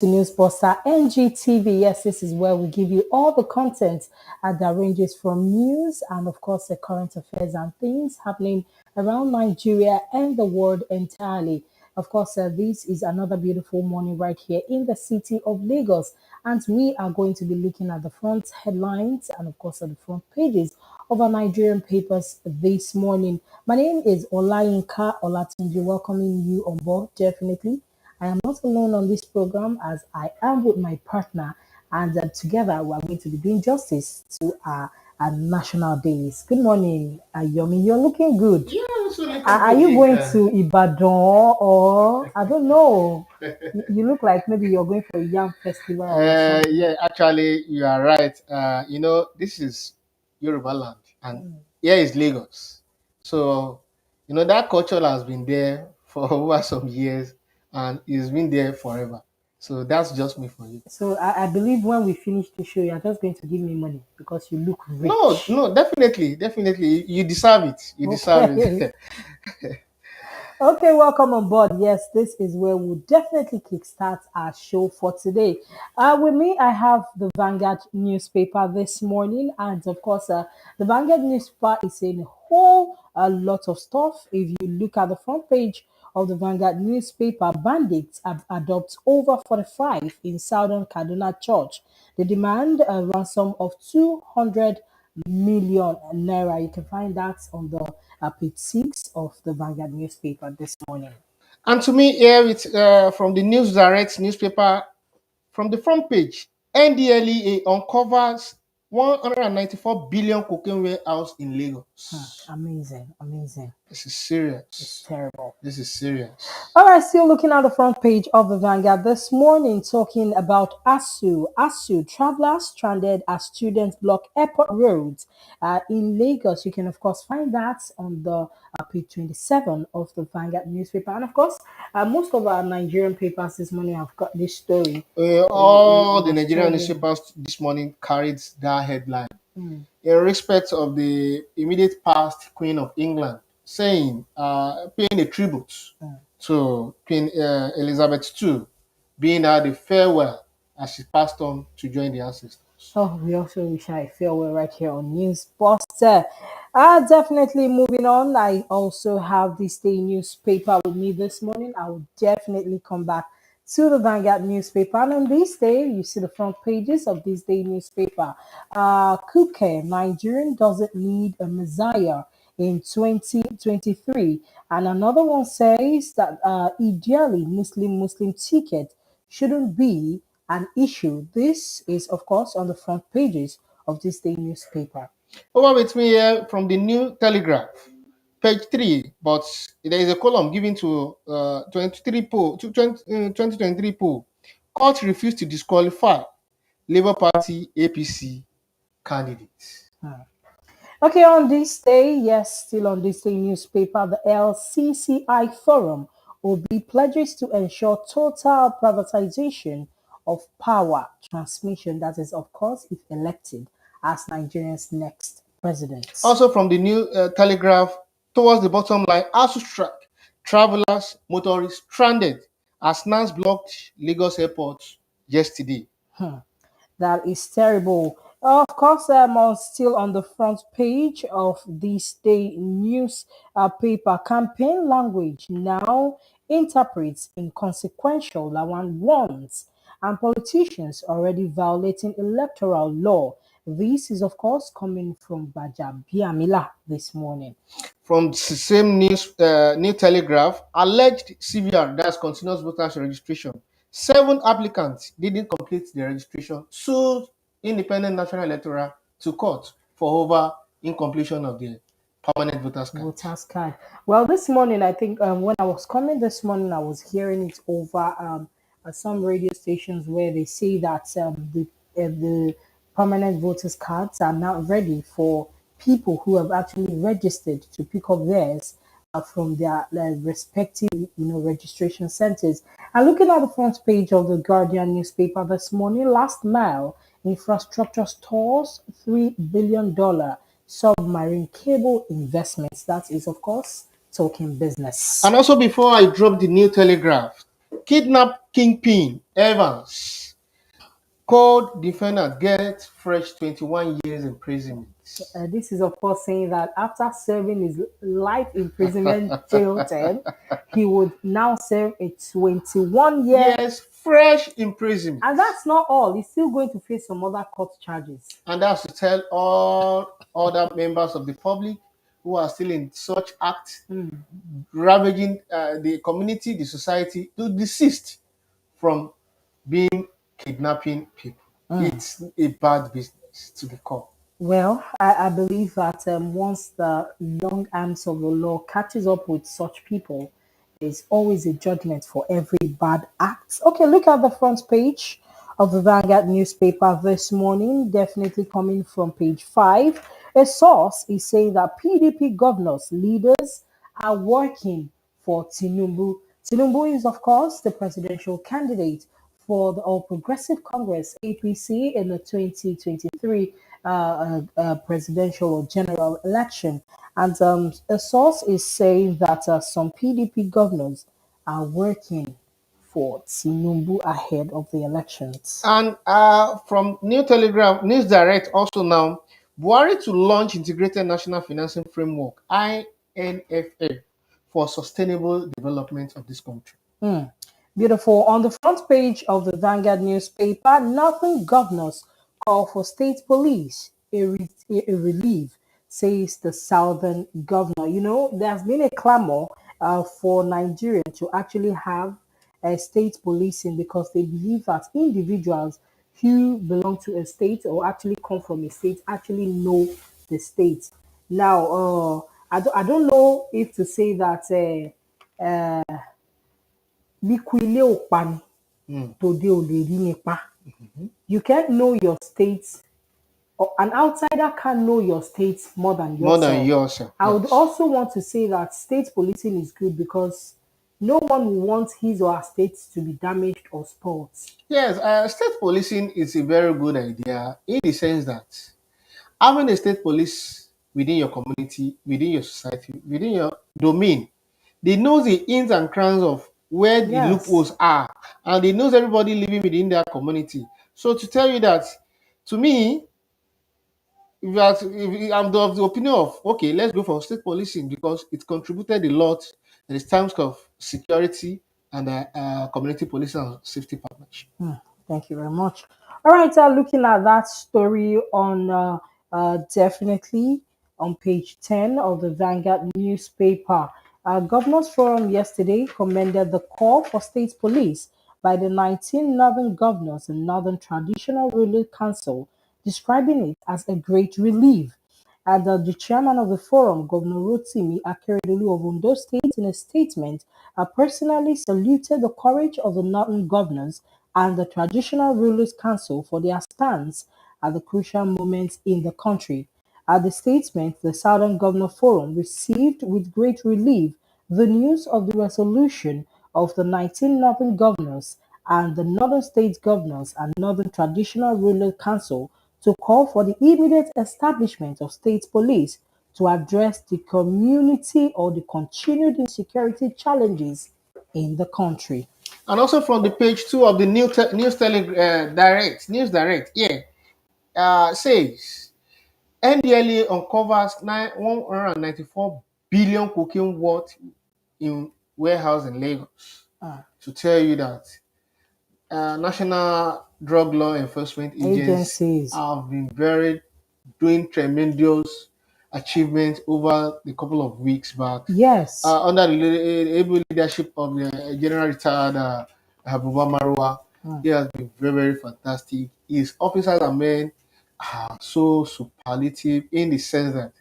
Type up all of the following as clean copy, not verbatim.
to News Poster NGTV. Yes, this is where we give you all the content that ranges from news and, of course, the current affairs and things happening around Nigeria and the world entirely. Of course, this is another beautiful morning right here in the city of Lagos, and we are going to be looking at the front headlines and, of course, at the front pages of our Nigerian papers this morning. My name is Olayinka Olatunji, welcoming you on board, definitely. I am not alone on this program as I am with my partner, and together we are going to be doing justice to our national days. Good morning, Yomi. You're looking good. Yeah, I'm also looking Are good, you going Yinka. to Ibadan or I don't know? You look like maybe you're going for a young festival or something. Yeah, actually, you are right. This is Yoruba land, and here is Lagos. So, that culture has been there for over some years, and it's been there forever. So that's just me for you. So I believe when we finish the show, you're just going to give me money because you look No, rich. no, definitely, you deserve it. You deserve Okay. it. Okay, welcome on board. Yes, this is where we'll definitely kickstart our show for today. With me, I have the Vanguard newspaper this morning, and of course, the Vanguard newspaper is saying a whole lot of stuff. If you look at the front page of the Vanguard newspaper, bandits have adopted over 45 in Southern Kaduna Church. They demand a ransom of 200 million naira. You can find that on the page 6 of the Vanguard newspaper this morning. And to me, here it's from the News Direct newspaper. From the front page, NDLEA uncovers 194 billion cocaine warehouse in Lagos. Amazing, amazing. This is It's serious. terrible. This is serious. All right, still looking at the front page of the Vanguard this morning, talking about ASU travelers stranded as students block airport roads in Lagos. You can, of course, find that on the page 27 of the Vanguard newspaper. And, of course, most of our Nigerian papers this morning have got this story. All It the was Nigerian trending. newspapers this morning carried that headline Mm. in respect of the immediate past Queen of England, saying, paying a tribute to Queen Elizabeth II, being her the farewell as she passed on to join the ancestors. Oh, we also wish I feel well right here on News Buster. Definitely moving on. I also have this day newspaper with me this morning. I will definitely come back to the Vanguard newspaper. And on this day, you see the front pages of this day newspaper. Kuke, Nigerian doesn't need a messiah in 2023. And another one says that ideally Muslim ticket shouldn't be an issue. This is, of course, on the front pages of this day newspaper. Over with me here from the New Telegraph, page 3, but there is a column given to 23 poll, 2023 poll. Court refused to disqualify Labour Party APC candidates. Okay, on this day, yes, still on this day newspaper, the LCCI Forum will be pledges to ensure total privatization of power transmission. That is, of course, if elected as Nigeria's next president. Also from the New Telegraph, towards the bottom line, ASU strike, travelers, motorists stranded as NANS blocked Lagos airport yesterday. That is terrible. Of course, still on the front page of this day news paper, campaign language now interprets inconsequential. Lawan warns, and politicians already violating electoral law. This is, of course, coming from Baja Biamila this morning. From the same New Telegraph, alleged CVR, that's continuous voters registration. 7 applicants didn't complete the registration, sued Independent National Electoral to court for over incompletion of the permanent voters card. Voters card. Well, this morning, I think when I was coming this morning, I was hearing it over some radio stations where they say that the permanent voters cards are now ready for people who have actually registered to pick up theirs from their respective, registration centers. And looking at the front page of the Guardian newspaper this morning, last mile infrastructure stores $3 billion submarine cable investments. That is, of course, talking business. And also, before I drop the New Telegraph, Kingpin Evans, co-defendant, gets fresh 21 years imprisonment. This is, of course, saying that after serving his life imprisonment jail term, he would now serve a 21-year. Yes, fresh imprisonment. And that's not all. He's still going to face some other court charges. And that's to tell all other members of the public who are still in such acts, ravaging the community, the society, to desist from being kidnapping people. It's a bad business to be called. Well, I believe that once the long arms of the law catches up with such people, there's always a judgment for every bad act. Okay, look at the front page of the Vanguard newspaper this morning, definitely coming from page 5. A source is saying that PDP governors, leaders are working for Tinubu. Tinubu is, of course, the presidential candidate for the All Progressive Congress, APC, in the 2023 presidential or general election. And a source is saying that some PDP governors are working for Tinubu ahead of the elections. And from New Telegraph, News Direct also now, Buhari to launch Integrated National Financing Framework, INFA, for sustainable development of this country. Beautiful. On the front page of the Vanguard newspaper, Northern governors call for state police a relief, says the Southern governor. You know, there's been a clamor for Nigeria to actually have a state policing because they believe that individuals who belong to a state or actually come from a state actually know the state. Now, I don't know if to say that you can't know your state, or an outsider can't know your state more than yourself. More than yourself. I would also want to say that state policing is good because no one will want his or her state to be damaged or spoiled. Yes, state policing is a very good idea in the sense that having a state police within your community, within your society, within your domain, they know the ins and crowns of where the loopholes are, and they knows everybody living within their community. So to tell you that, to me, if I'm of the opinion of, okay, let's go for state policing because it contributed a lot in terms of security and community policing and safety partnership. Thank you very much. All right, looking at that story on definitely on page 10 of the Vanguard newspaper. Governors Forum yesterday commended the call for state police by the 19 Northern governors and Northern Traditional Ruler Council, describing it as a great relief. And the chairman of the forum, Governor Rotimi Akeredolu of Ondo State, in a statement, personally saluted the courage of the Northern governors and the Traditional Rulers Council for their stance at the crucial moments in the country. At the statement, the Southern Governor Forum received with great relief the news of the resolution of the 19 Northern governors and the Northern State governors and Northern Traditional Ruler Council to call for the immediate establishment of state police to address the community or the continued insecurity challenges in the country. And also from the page 2 of the News Direct, says NDLA uncovers 194 billion cocaine worth in warehouse in Lagos. To tell you that National Drug Law Enforcement agencies have been doing tremendous achievements over the couple of weeks back. Yes. Under the able leadership of the General Retired Habuba Marwa, he has been very, very fantastic. His officers and men are so superlative in the sense that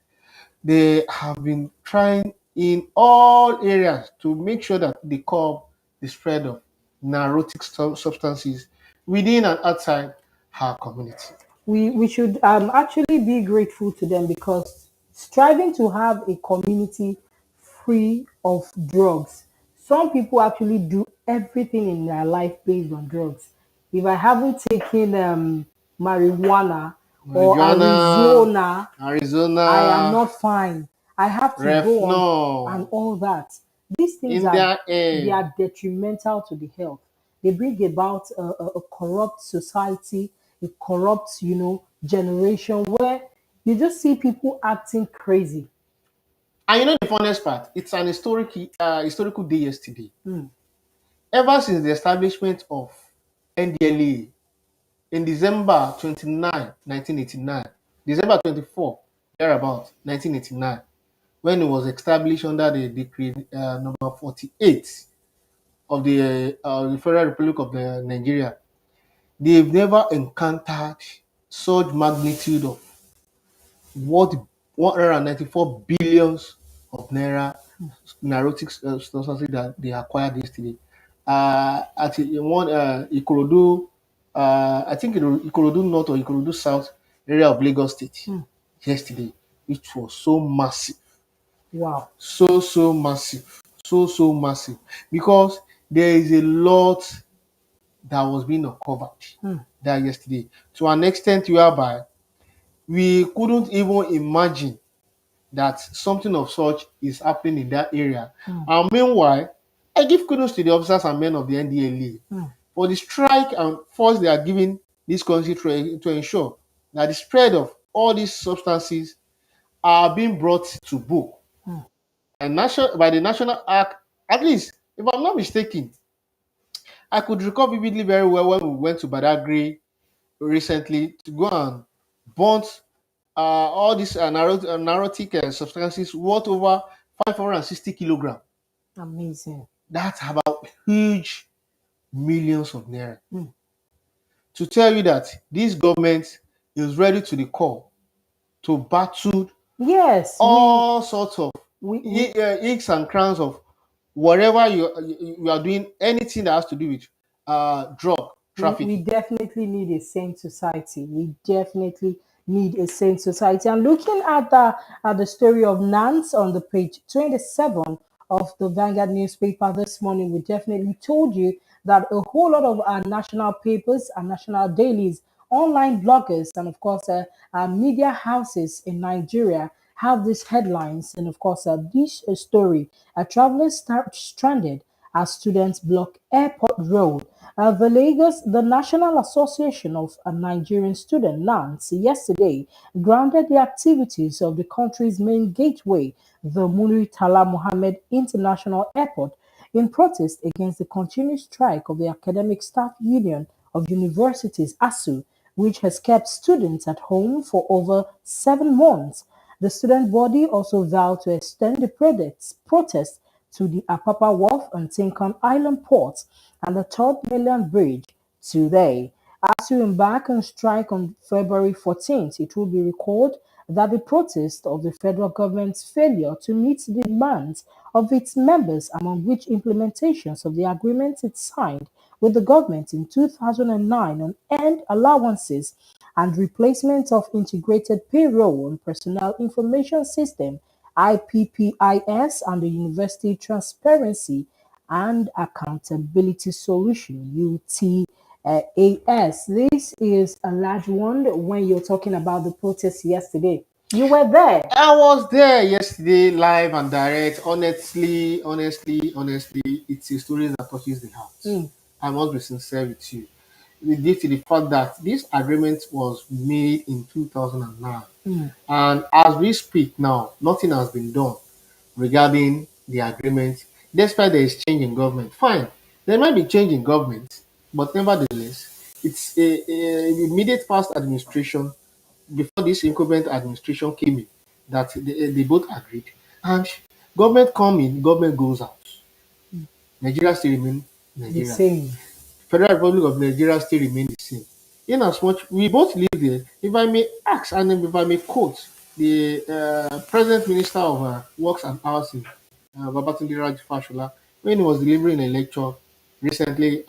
they have been trying in all areas to make sure that they curb the spread of narcotic substances within and outside her community. We should actually be grateful to them because striving to have a community free of drugs, some people actually do everything in their life based on drugs. If I haven't taken marijuana or Arizona, I am not fine. I have to go on and all that. These things they are detrimental to the health. they bring about a corrupt society, a corrupt, generation where you just see people acting crazy. And you know the funniest part? It's an historical day yesterday. Mm, Ever since the establishment of NDLA in December 29, 1989, December 24, thereabout, 1989, when it was established under the decree number 48 of the Federal Republic of Nigeria, they've never encountered such magnitude of what 194 billions of naira narcotic substances that they acquired yesterday. At one Ikorodu, I think Ikorodu North or Ikorodu South area of Lagos State mm. yesterday, which was so massive, Wow. so massive, so massive, because there is a lot that was being uncovered Mm, that yesterday to an extent whereby we couldn't even imagine that something of such is happening in that area. mm, And meanwhile, I give kudos to the officers and men of the NDLA mm. for the strike and force they are giving this country to ensure that the spread of all these substances are being brought to book Mm. and by the national act. At least, if I'm not mistaken, I could recall vividly very well when we went to Badagry recently to go and burn all these narcotic substances worth over 560 kilograms. Amazing. That's about huge millions of naira. Mm. To tell you that this government is ready to the call to battle Yes, all sorts of we icks and crowns of whatever you are doing, anything that has to do with drug we trafficking. definitely need a sane society. We definitely need a sane society. And looking at the story of Nance on the page 27 of the Vanguard newspaper this morning, we definitely told you that a whole lot of our national papers and national dailies, online bloggers, and of course, media houses in Nigeria have these headlines. And of course, this story: a traveler stranded as students block airport road. The National Association of Nigerian Students, NANS, yesterday grounded the activities of the country's main gateway, the Muritala Mohammed International Airport, in protest against the continued strike of the Academic Staff Union of Universities, ASU, which has kept students at home for over 7 months. The student body also vowed to extend the protest to the Apapa Wharf and Tinkan Island ports and the Third Mainland Bridge today. As we embark on strike on February 14th, it will be recalled that the protest of the federal government's failure to meet the demands of its members, among which implementations of the agreements it signed with the government in 2009 on earned allowances and replacement of integrated payroll and personnel information system IPPIS and the University Transparency and Accountability Solution UTAS. This is a large one when you're talking about the protest yesterday. You were there. I was there yesterday, live and direct. Honestly, it's a story that touches the heart. Mm, I must be sincere with you. Due to the fact that this agreement was made in 2009, mm, and as we speak now, nothing has been done regarding the agreement, despite there is change in government. Fine, there might be change in government, but nevertheless, it's a immediate past administration before this incumbent administration came in that they both agreed. And government come in, government goes out. Nigeria still remain the Nigeria. same. Federal Republic of Nigeria still remain the same. In as much we both live there, if I may ask and if I may quote the present Minister of Works and Housing, Babatunde Raji Fashola, when he was delivering a lecture recently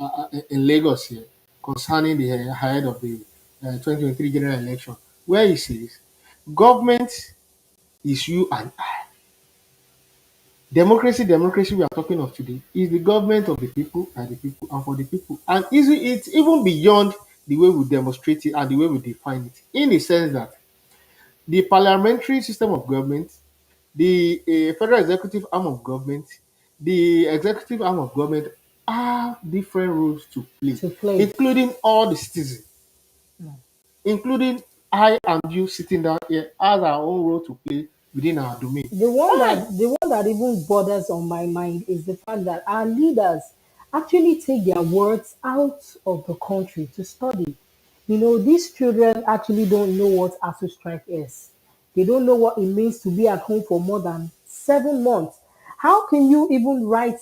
in Lagos here concerning the ahead of the 2023 general election, where he says, government is you and I. Democracy we are talking of today is the government of the people, by the people, and for the people. And it's even beyond the way we demonstrate it and the way we define it, in the sense that the parliamentary system of government, the federal executive arm of government, the executive arm of government have different roles to play, to play. including all the citizens, including I and you sitting down here has our own role to play within our domain. Fine. The one that even bothers on my mind is the fact that our leaders actually take their words out of the country to study. You know, these children actually don't know what ASU strike is. They don't know what it means to be at home for more than 7 months. How can you even write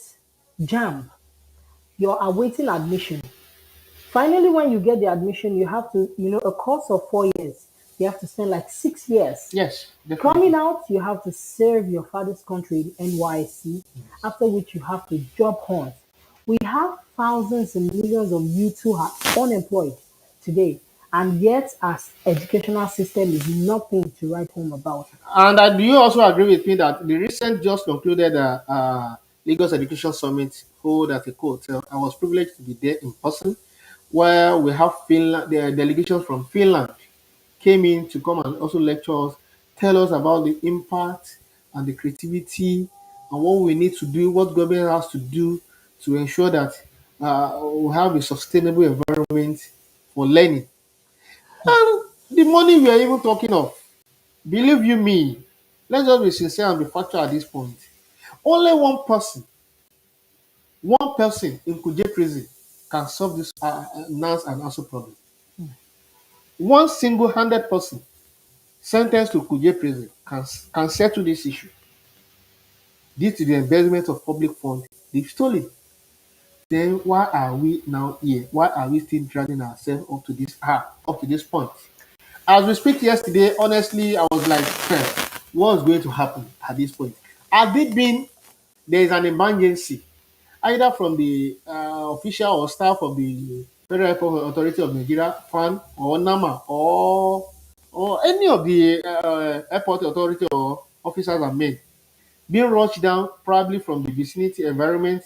JAM? You're awaiting admission. Finally, when you get the admission, you have to, a course of 4 years. You have to spend like 6 years. Yes, Coming definitely. out, you have to serve your father's country in NYC, after which you have to job hunt. We have thousands and millions of youth who are unemployed today, and yet our educational system is nothing to write home about. And do you also agree with me that the recent just concluded Lagos Education Summit hold at a hotel? I was privileged to be there in person, where we have Finland, the delegation from Finland came in to come and also lecture us, tell us about the impact and the creativity and what we need to do, what government has to do to ensure that we have a sustainable environment for learning. And the money we are even talking of, believe you me, let's just be sincere and be factual at this point. Only one person in Kuje prison can solve this NAS and ASO problem. One single-handed person sentenced to Kuje prison can settle this issue due to the embezzlement of public funds they've stolen. Then why are we now here? Why are we still dragging ourselves up to this point? As we speak yesterday, honestly, I was like, what's going to happen at this point? Had it been there is an emergency, either from the official or staff of the Federal Airport Authority of Nigeria, FAN, or NAMA, or any of the airport authority or officers and men being rushed down probably from the vicinity environment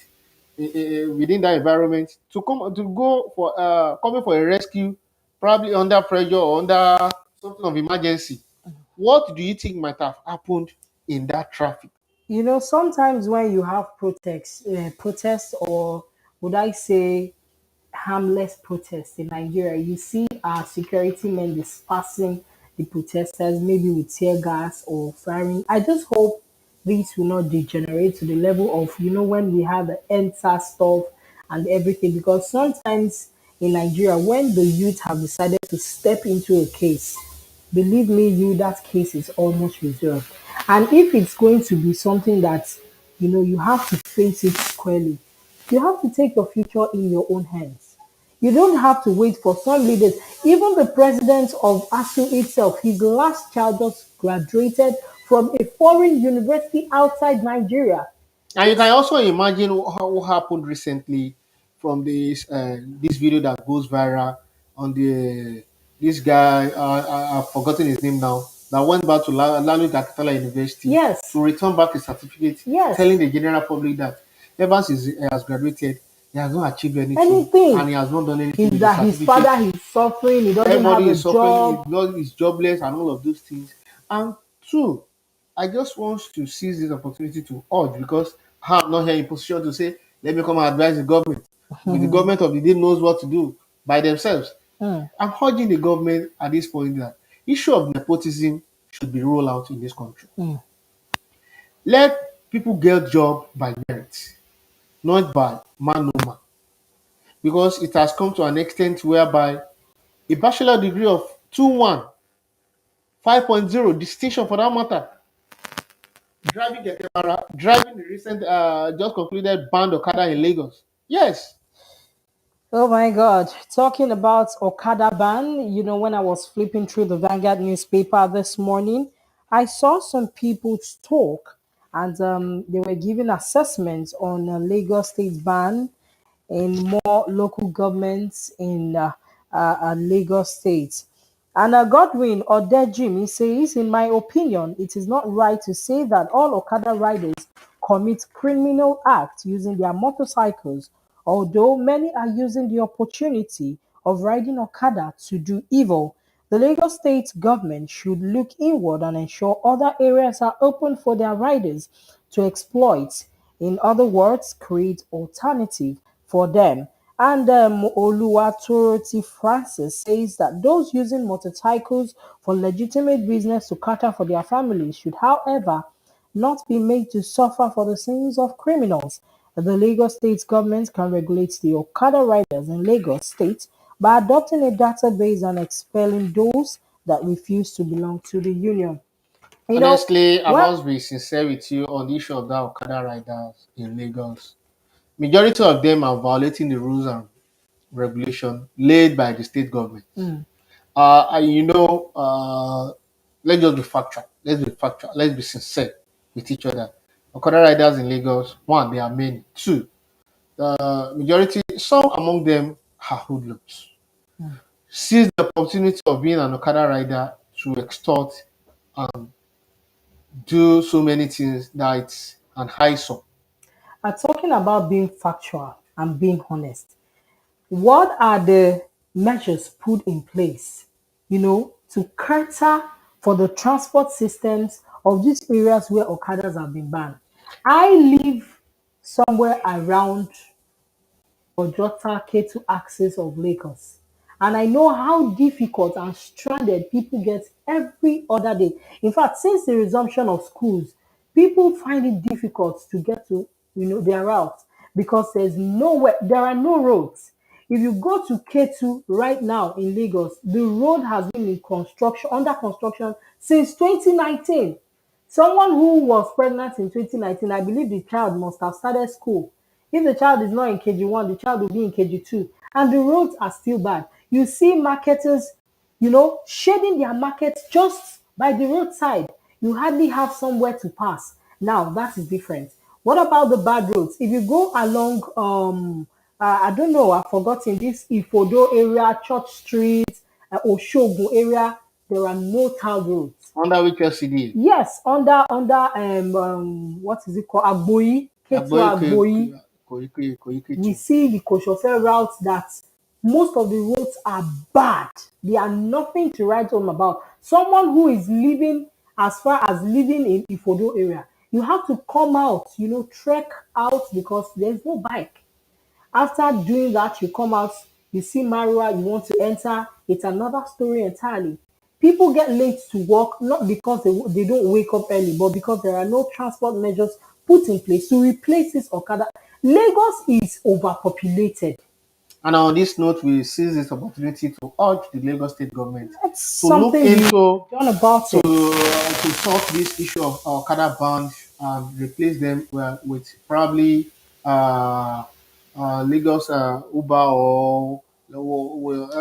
within that environment to come to go for coming for a rescue, probably under pressure or under something of emergency. What do you think might have happened in that traffic? You know, sometimes when you have protests, or would I say harmless protests in Nigeria, you see our security men dispersing the protesters, maybe with tear gas or firing. I just hope this will not degenerate to the level of, when we have the enter stuff and everything, because sometimes in Nigeria, when the youth have decided to step into a case, believe me, that case is almost resolved. And if it's going to be something that, you have to face it squarely, you have to take your future in your own hands. You don't have to wait for some leaders. Even the president of ASU itself, his last child just graduated from a foreign university outside Nigeria. And you can It's also imagine what happened recently from this video that goes viral on the this guy I've forgotten his name now, that went back to Lalu Kakitala University yes, to return back his certificate, yes. telling the general public that ever since he has graduated, he has not achieved anything and Anything. he has not done anything Is with the that his certificate. father is suffering, he doesn't have Everybody a is suffering, job. is jobless, and all of those things. And two, I just want to seize this opportunity to urge, because I'm not here in position to say, let me come and advise the government. The government of the day knows what to do by themselves. Mm, I'm urging the government at this point that issue of nepotism should be rolled out in this country. mm. Let people get job by merit, not by man no man, because it has come to an extent whereby a bachelor degree of 2-1 5.0 distinction for that matter, driving the camera, driving the recent just concluded banned Okada in Lagos. Yes. Oh my God. Talking about Okada ban, when I was flipping through the Vanguard newspaper this morning, I saw some people talk, and they were giving assessments on Lagos State ban in more local governments in Lagos State. And Godwin Odejimi says, in my opinion, it is not right to say that all Okada riders commit criminal acts using their motorcycles, although many are using the opportunity of riding Okada to do evil. The Lagos State government should look inward and ensure other areas are open for their riders to exploit. In other words, create alternative for them. And Oluwatoroti Francis says that those using motorcycles for legitimate business to cater for their families should, however, not be made to suffer for the sins of criminals. The Lagos State government can regulate the Okada riders in Lagos State by adopting a database and expelling those that refuse to belong to the union. Honestly, I Well, must be sincere with you on the issue of that Okada riders in Lagos. Majority of them are violating the rules and regulation laid by the state government. And let's just be factual. Let's be factual. Let's be sincere with each other. Okada riders in Lagos, one, they are many. Two, the majority, some among them are hoodlums. Seize the opportunity of being an Okada rider to extort and do so many things that it's an eyesore. talking about being factual and being honest, what are the measures put in place, to cater for the transport systems of these areas where Okadas have been banned? I live somewhere around Ojota Ketu axis of Lagos. And I know how difficult and stranded people get every other day. In fact, since the resumption of schools, people find it difficult to get to their routes because there are no roads. If you go to Ketu right now in Lagos, the road has been in construction, under construction since 2019. Someone who was pregnant in 2019, I believe the child must have started school. If the child is not in KG1, the child will be in KG2. And the roads are still bad. You see marketers, shading their markets just by the roadside. You hardly have somewhere to pass. Now, that is different. What about the bad roads? If you go along, I don't know, I've forgotten this Ifodo area, Church Street, Oshogun area, there are no tiled roads. Under which LCD? Yes, under what is it called? Agboyi, Ketu Agboyi. We see the Koshofe routes that most of the roads are bad. They are nothing to write home about. Someone who is living as far as living in Ifodo area, you have to come out, trek out because there's no bike. After doing that, you come out, you see Marua, you want to enter, it's another story entirely. People get late to work not because they don't wake up early, but because there are no transport measures put in place to replace this Okada. Lagos is overpopulated. And on this note, we seize this opportunity to urge the Lagos State government That's to look something you've into done about it. to solve this issue of Okada bans and replace them with probably Lagos Uber or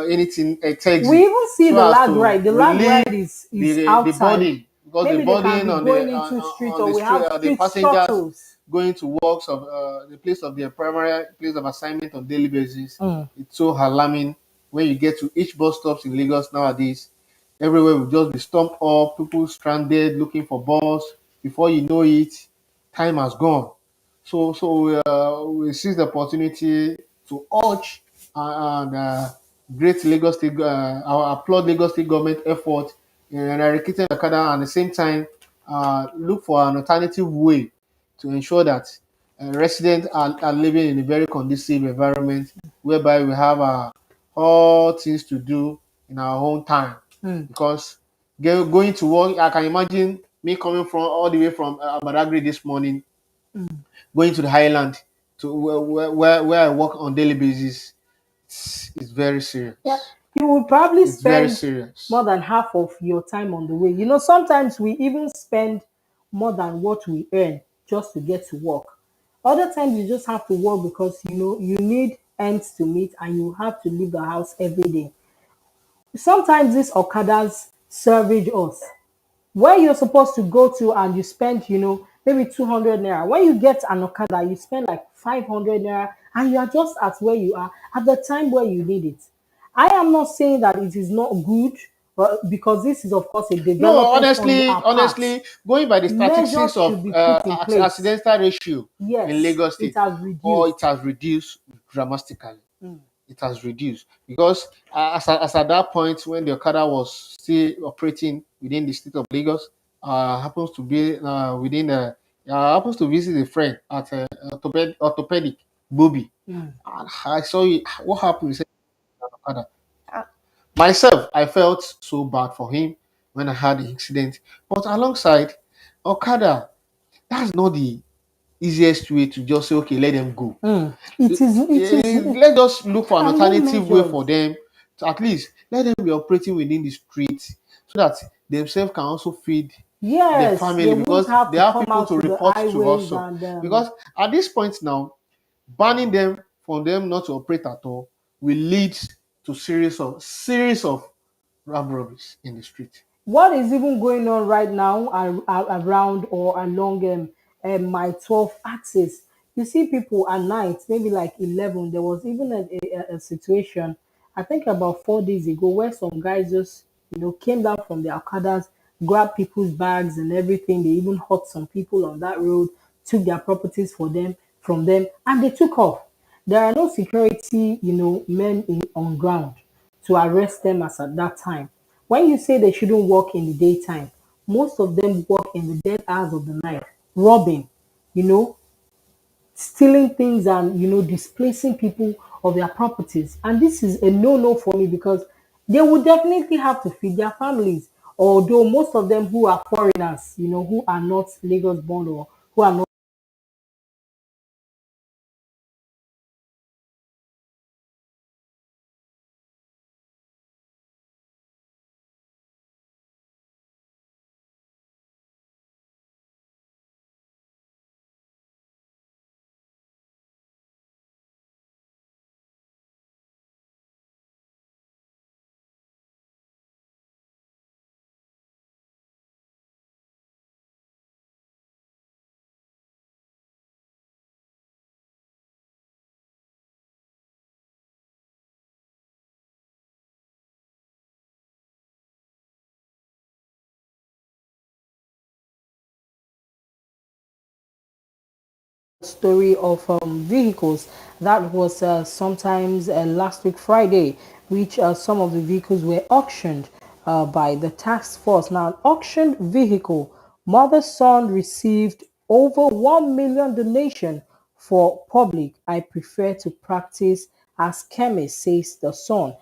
anything a taxi, We even see so the as lag to ride. The lag relieve ride is the outside. burden, because the Maybe they can burden be going into street, on or the we street, have the street passengers shuttles. going to works of the place of their primary place of assignment on daily basis. Mm. It's so alarming when you get to each bus stops in Lagos nowadays. Everywhere will just be stumped up, people stranded looking for bus. Before you know it, time has gone. So we seize the opportunity to urge and great Lagos State, our applaud Lagos State government effort in eradicating Okada, and at the same time look for an alternative way to ensure that residents are living in a very conducive environment whereby we have all things to do in our own time. Because going to work, I can imagine me coming from all the way from Badagry this morning, going to the Highland to where I work on daily basis. It's very serious. Yeah, you will probably It's very spend serious. more than half of your time on the way. Sometimes we even spend more than what we earn just to get to work. Other times you just have to work because you need ends to meet and you have to leave the house every day. Sometimes these Okadas savage us. Where you're supposed to go to and you spend, maybe 200 naira. When you get an Okada, you spend like 500 naira and you are just at where you are at the time where you need it. I am not saying that it is not good, but because this is, of course, a No, development on our part. going by the Measures statistics of should be put in place. accidental ratio in Yes, Lagos it State, has or reduced. it has reduced dramatically. It has reduced because as at that point when the Okada was still operating within the state of Lagos, happens to be within happens to visit a friend at orthopedic Bobby. And I saw it. What happened? He said, Okada. Myself, I felt so bad for him when I had the incident. But alongside, Okada, that's not the easiest way to just say, okay, let them go. It is Let's just look for an calmly alternative way measured. for them to at least let them be operating within the streets so that themselves can also feed their Yes, they family won't because have they to have come people out to to the report to highways also. and Because at this point now, banning them from them not to operate at all will lead to series of armed robberies in the street. what is even going on right now around or along my 12 axis. You see people at night, maybe like 11. There was even a situation, I think about 4 days ago, where some guys just, came down from the Okadas, grabbed people's bags and everything. They even hurt some people on that road, took their properties from them, and they took off. There are no security, men on ground to arrest them as at that time. When you say they shouldn't work in the daytime, most of them work in the dead hours of the night, robbing, you know, stealing things and displacing people of their properties. And this is a no-no for me because they would definitely have to feed their families. Although most of them who are foreigners, who are not Lagos born or who are not story of vehicles that was sometimes last week Friday, which some of the vehicles were auctioned by the task force. Now, an auctioned vehicle, mother son received over 1 million donation for public. I prefer to practice as chemist, says the son.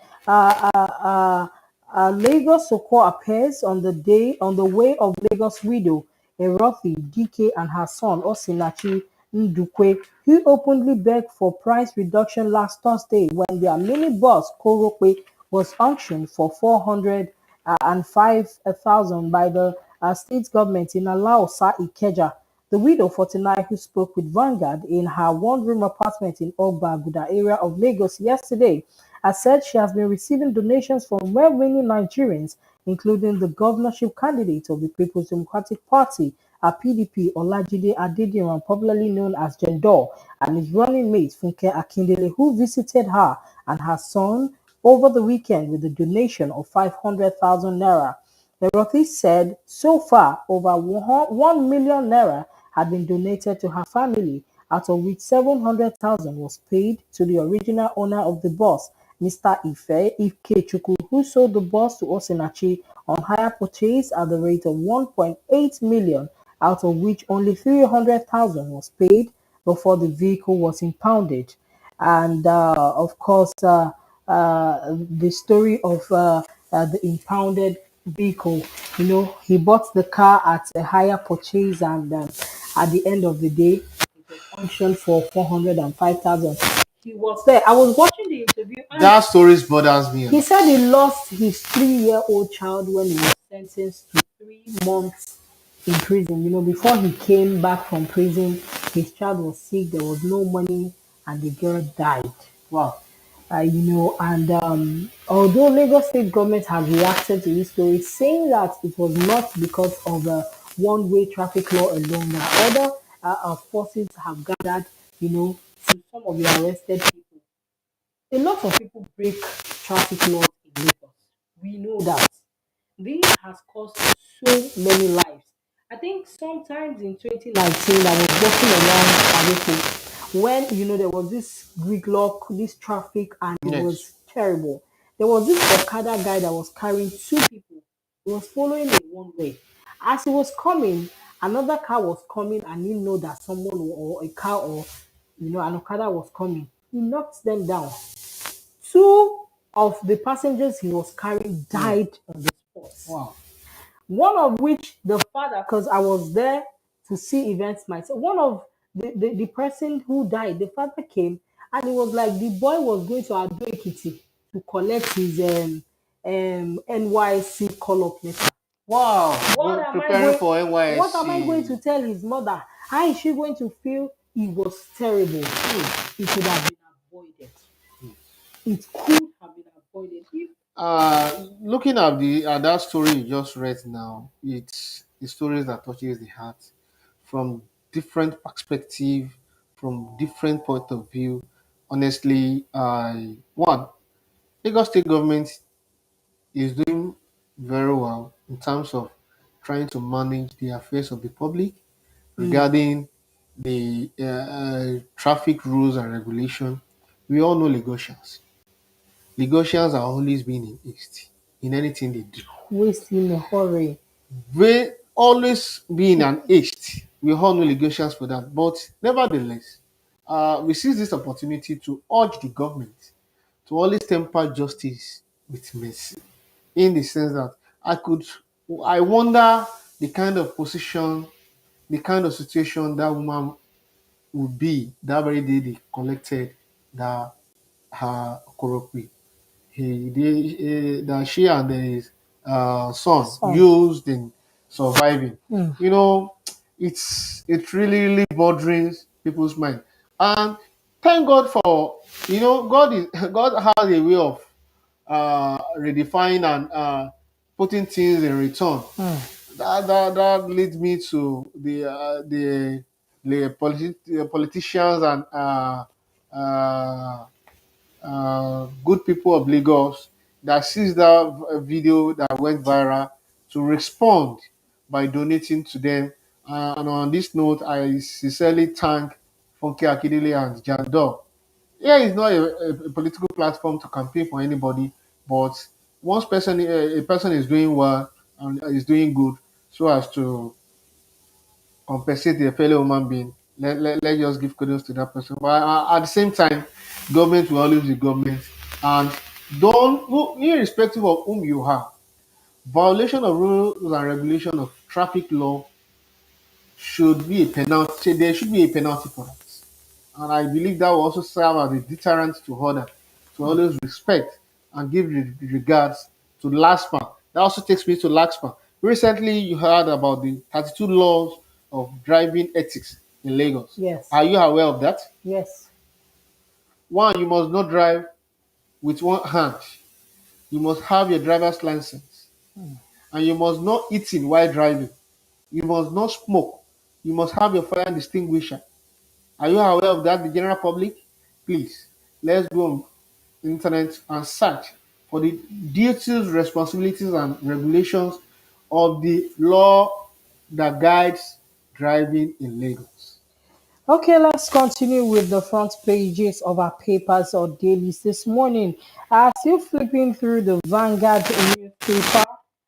Lagos Soko appears on the way of Lagos widow Erofi Dike and her son Osinachi Ndukwe, who openly begged for price reduction last Thursday when their minibus Korope was auctioned for 405,000 by the state government in Alaosa Ikeja. The widow, 49, who spoke with Vanguard in her one-room apartment in Ogba Aguda area of Lagos yesterday, has said she has been receiving donations from well-meaning Nigerians, including the governorship candidate of the People's Democratic Party, a PDP, Olajide Adediran, popularly known as Jendor, and his running mate, Funke Akindele, who visited her and her son over the weekend with a donation of 500,000 naira. The Rothi said so far over 1 million naira had been donated to her family, out of which 700,000 was paid to the original owner of the bus, Mr. Ikechukwu, who sold the bus to Osinachi on hire purchase at the rate of 1.8 million, out of which only 300,000 was paid before the vehicle was impounded. And of course, the story of the impounded vehicle. He bought the car at a higher purchase, and at the end of the day, auctioned for 405,000. He was there. I was watching the interview, and That stories bothers me a he lot. said he lost his 3-year-old child when he was sentenced to 3 months in prison. Before he came back from prison, his child was sick, there was no money, and the girl died. Wow. And although Lagos state government has reacted to this story, saying that it was not because of a one-way traffic law alone, that other forces have gathered, to some of the arrested people. A lot of people break traffic laws in Lagos. We know that. This has cost so many lives. I think sometimes in 2019, I was walking around Arepo when there was this gridlock, this traffic, and it Yes. was terrible. There was this Okada guy that was carrying two people. He was following in one way. As he was coming, another car was coming, and he know that someone or a car or an Okada was coming. He knocked them down. Two of the passengers he was carrying died on the spot. Wow. One of which the father, because I was there to see events myself, one of the person who died, the father came and it was like the boy was going to Ado Ekiti to collect his NYC call up letter. Wow. What Go am I preparing going? for What am I going NYSC. to tell his mother? How is she going to feel? It was terrible. It could have been avoided. It could have been avoided if Looking at the at that story you just read now, it's the stories that touches the heart from different perspective, from different point of view. Honestly, I one Lagos State government is doing very well in terms of trying to manage the affairs of the public regarding the traffic rules and regulation. We all know Lagosians. Lagosians are always being in haste in anything they do. waste in a hurry. They always be in an haste. We all know Lagosians for that. But nevertheless, we seize this opportunity to urge the government to always temper justice with mercy. In the sense that I wonder the kind of position, the kind of situation that woman would be that very day they collected that her colloquy. That she and his son Son. used in surviving. You know, it's really bothering people's mind. And thank God for God has a way of redefining and putting things in return. That leads me to the politicians and uh, good people of Lagos that sees that video that went viral to respond by donating to them. And on this note, I sincerely thank Funke Akindele and Jandor. Here is not a political platform to campaign for anybody, but once a person is doing well and is doing good, so as to compensate their fellow human being, let just give kudos to that person. But at the same time, government will always be government, and irrespective of whom you are, violation of rules and regulation of traffic law should be a penalty. There should be a penalty for that. And I believe that will also serve as a deterrent to others to always respect and give regards to the last man. That also takes me to last man. Recently, you heard about the 32 laws of driving ethics in Lagos. Yes. Are you aware of that? Yes. One, you must not drive with one hand. You must have your driver's license. And you must not eat in while driving. You must not smoke. You must have your fire extinguisher. Are you aware of that, the general public? Please, let's go on the internet and search for the duties, responsibilities, and regulations of the law that guides driving in Lagos. Okay, let's continue with the front pages of our papers or dailies this morning. Still flipping through the Vanguard newspaper,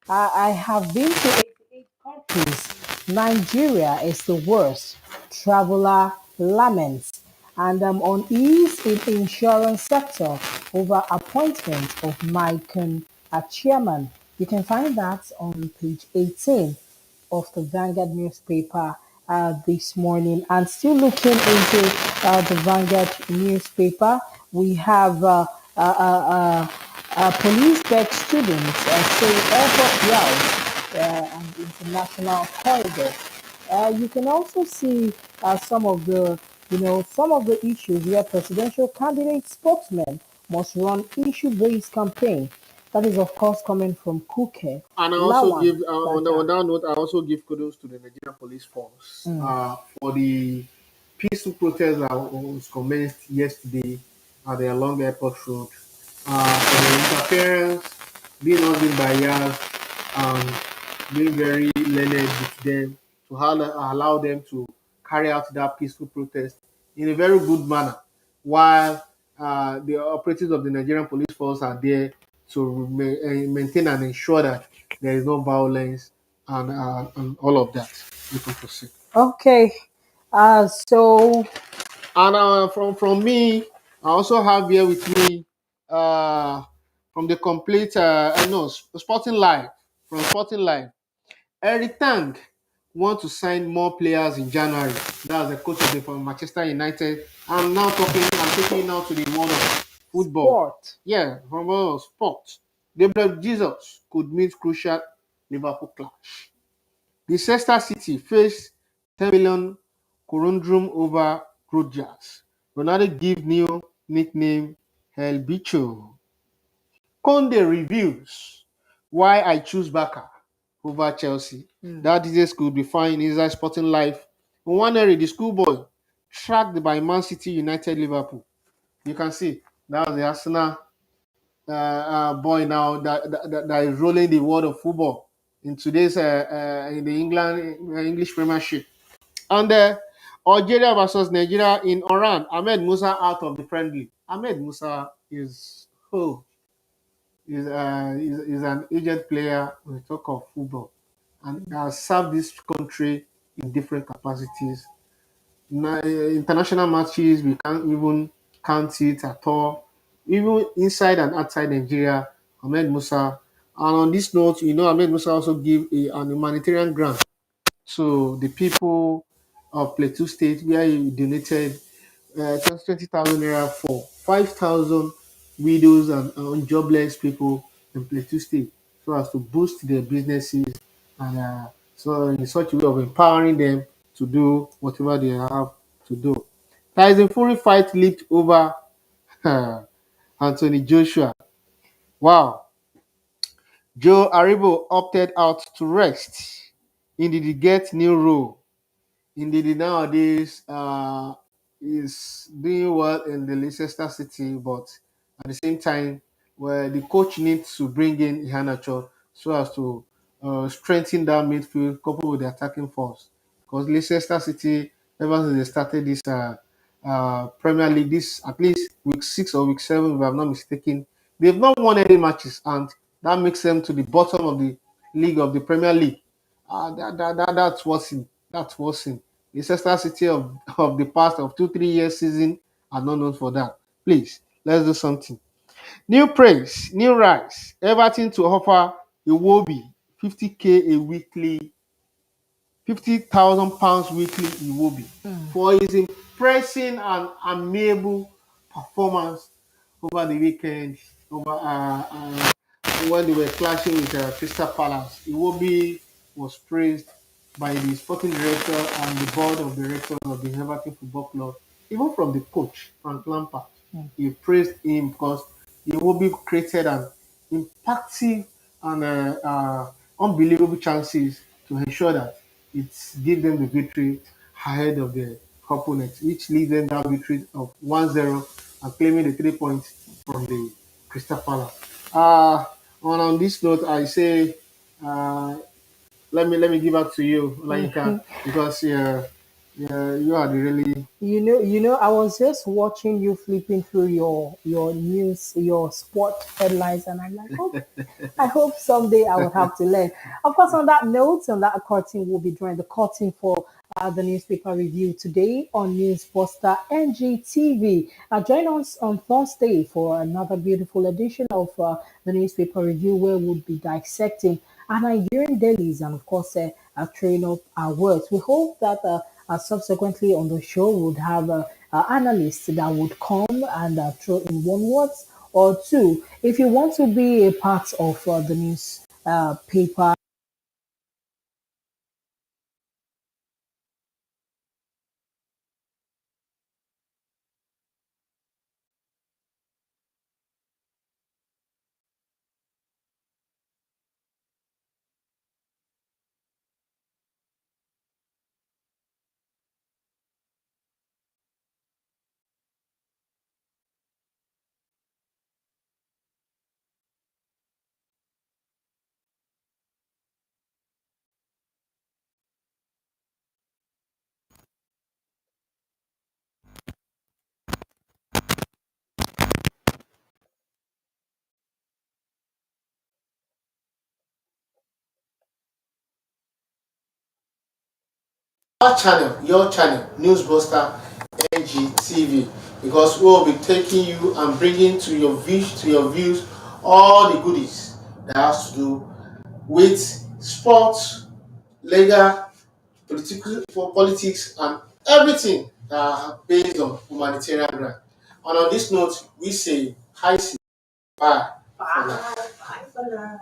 I have been to 88 countries. Nigeria is the worst. Traveler laments. And unease in insurance sector over appointment of Micon as chairman. You can find that on page 18 of the Vanguard newspaper this morning. And still looking into the Vanguard newspaper, we have police beg students say airport routes and international corridor. You can also see some of the issues where presidential candidate spokesmen must run issue-based campaign. That is, of course, coming from Kuke, And I also Lawan, give on that note, I also give kudos to the Nigerian Police Force for the peaceful protest that was commenced yesterday at the along airport road. For the interference, being nothing biased, and being very lenient with them to allow them to carry out that peaceful protest in a very good manner, while the operatives of the Nigerian Police Force are there to maintain and ensure that there is no violence and all of that. You can proceed. Okay. So And from me, I also have here with me from the complete, no, Sporting Life, from Sporting Life. Eric Tang want to sign more players in January. That's the coach of from Manchester United. I'm taking it now to the world of football. Sport. Yeah, from world of sport. Gabriel Jesus could meet crucial Liverpool clash. Leicester City face 10 million conundrum over Rodgers. Ronaldo give new nickname El Bicho. Conde reviews why I choose Barca over Chelsea. That details could be found inside Sporting Life. Nwaneri, the schoolboy, tracked by Man City, United, Liverpool. You can see that was the Arsenal boy now that is rolling the world of football in today's in the English Premiership. And Algeria versus Nigeria in Oran. Ahmed Musa out of the friendly. Ahmed Musa is an aged player when we talk of football and has served this country in different capacities. International matches, we can't even count it at all. Even inside and outside Nigeria, Ahmed Musa. And on this note, Ahmed Musa also give an humanitarian grant to the people of Plateau State where he donated 20,000 naira for 5,000 widows and jobless people in Plateau State so as to boost their businesses and so in such a way of empowering them to do whatever they have to do. Tyson Fury fight leaped over Anthony Joshua. Wow. Joe Aribo opted out to rest. Indeed, he get new role. Indeed, nowadays is doing well in the Leicester City, but at the same time, where the coach needs to bring in Iheanacho so as to strengthen that midfield coupled with the attacking force. Because Leicester City, ever since they started this Premier League, this at least week 6 or week 7, if I'm not mistaken, they've not won any matches, and that makes them to the bottom of the league of the Premier League. That's what's in. That's what's in. The Leicester City of the past of 2-3 years season are not known for that. Please, let's do something. New praise, new rise. Everton to offer Iwobi 50K a weekly, £50,000 weekly Iwobi for his impressive and amiable performance over the weekend. When they were clashing with Crystal Palace, Iwobi was praised by the sporting director and the board of directors of the Everton Football Club, even from the coach, Frank Lampard. He praised him because Iwobi created an impactful and unbelievable chances to ensure that it gave them the victory ahead of the opponents, which leads them that victory of 1-0 and claiming the 3 points from the Crystal Palace. On this note, I say, let me give up to you, Olayinka, because you are the really. I was just watching you flipping through your news, your sport headlines, and I'm like, oh, I hope someday I would have to learn. Of course, on that note, on that curtain, we'll be drawing the curtain for the newspaper review today on News Poster NGTV. Join us on Thursday for another beautiful edition of the newspaper review where we'll be dissecting our Nigerian dailies and, of course, train up our words. We hope that subsequently on the show, we would have analysts that would come and throw in one word or two. If you want to be a part of the news paper, Your channel, Newsbuster NGTV. because we will be taking you and bringing to your views all the goodies that has to do with sports, legal, political, for politics, and everything that are based on humanitarian ground. And on this note, we say hi, bye. Bye. For now.